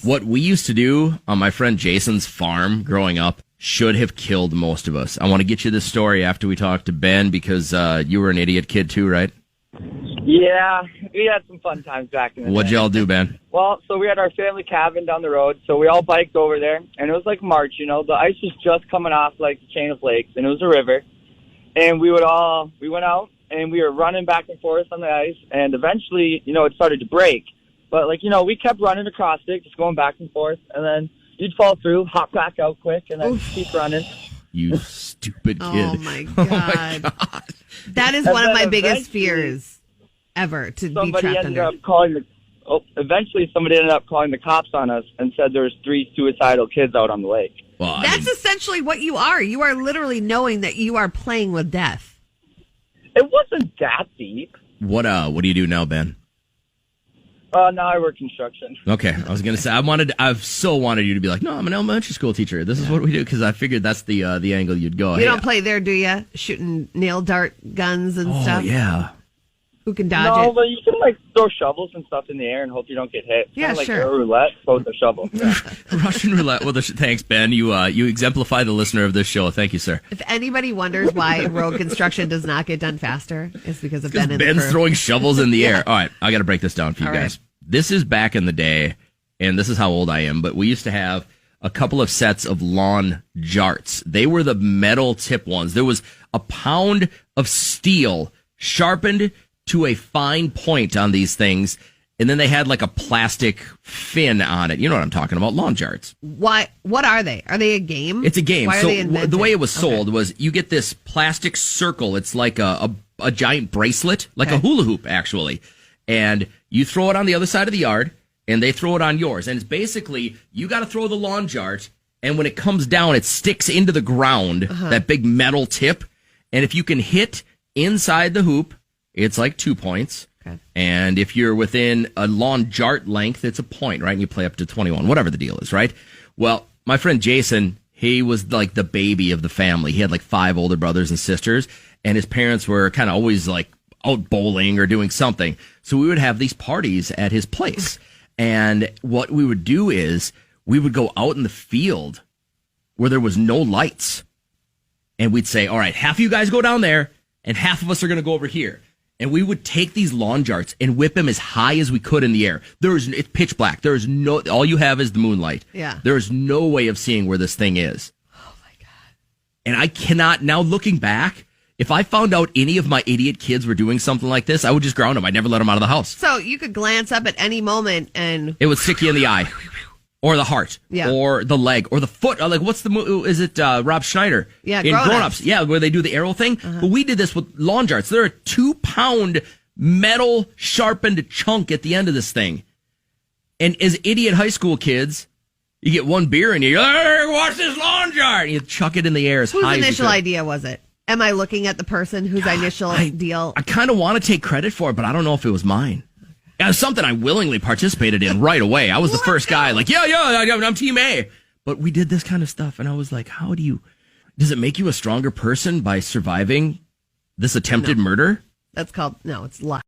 What we used to do on my friend Jason's farm growing up should have killed most of us. I want to get you this story after we talk to Ben because you were an idiot kid too, right? Yeah, we had some fun times back in the day. What'd y'all do, Ben? Well, so we had our family cabin down the road, so we all biked over there, and it was like March, you know, the ice was just coming off like the chain of lakes, and it was a river, and we went out, and we were running back and forth on the ice, and eventually, you know, it started to break, but like, you know, we kept running across it, just going back and forth, and then you'd fall through, hop back out quick, and then keep running. You stupid kid. Oh, my God. That is one of my biggest fears ever, to be trapped under. Eventually, somebody ended up calling the cops on us and said there was 3 suicidal kids out on the lake. Well, That's essentially what you are. You are literally knowing that you are playing with death. It wasn't that deep. What do you do now, Ben? Now I work construction. Okay, I was gonna say I've so wanted you to be like, no, I'm an elementary school teacher. This is what we do because I figured that's the angle you'd go. You don't play there, do you? Shooting nail dart guns and stuff. Oh yeah. Who can dodge it? But you can like throw shovels and stuff in the air and hope you don't get hit. Yeah, kind of sure. Like a roulette, but with a shovel. Russian roulette. Well, thanks, Ben. You exemplify the listener of this show. Thank you, sir. If anybody wonders why road construction does not get done faster, it's because of Ben and Ben's the crew. throwing shovels in the air. All right, I got to break this down for you All guys. right. This is back in the day, and this is how old I am, but we used to have a couple of sets of lawn jarts. They were the metal tip ones. There was a pound of steel sharpened to a fine point on these things, and then they had like a plastic fin on it. You know what I'm talking about, lawn jarts. Why? What are they? Are they a game? It's a game. Why are So they invented? the way it was sold was you get this plastic circle. It's like a giant bracelet, like a hula hoop, actually. And you throw it on the other side of the yard, and they throw it on yours. And it's basically, you got to throw the lawn jart, and when it comes down, it sticks into the ground, that big metal tip. And if you can hit inside the hoop, it's like 2 points. Okay. And if you're within a lawn jart length, it's a point, right? And you play up to 21, whatever the deal is, right? Well, my friend Jason, he was like the baby of the family. He had like 5 older brothers and sisters, and his parents were kind of always like out bowling or doing something. So we would have these parties at his place. And what we would do is we would go out in the field where there was no lights. And we'd say, all right, half of you guys go down there and half of us are going to go over here. And we would take these lawn jarts and whip them as high as we could in the air. It's pitch black. All you have is the moonlight. Yeah. There is no way of seeing where this thing is. Oh, my God. And I cannot, now looking back, if I found out any of my idiot kids were doing something like this, I would just ground them. I'd never let them out of the house. So you could glance up at any moment and... It would stick you in the eye. Or the heart. Yeah. Or the leg. Or the foot. Like, what's the movie? Is it Rob Schneider? Yeah, in Grown Grown Ups. Ups. Yeah, where they do the arrow thing. But we did this with lawn jarts. They're a 2-pound metal sharpened chunk at the end of this thing. And as idiot high school kids, you get one beer and you, hey, watch this lawn jar. And you chuck it in the air as Whose high as you initial could. idea was it? Am I looking at the person whose initial deal? I kind of want to take credit for it, but I don't know if it was mine. It was something I willingly participated in right away. I was the first guy, like, I'm Team A. But we did this kind of stuff, and I was like, does it make you a stronger person by surviving this attempted murder? That's called, no, it's luck.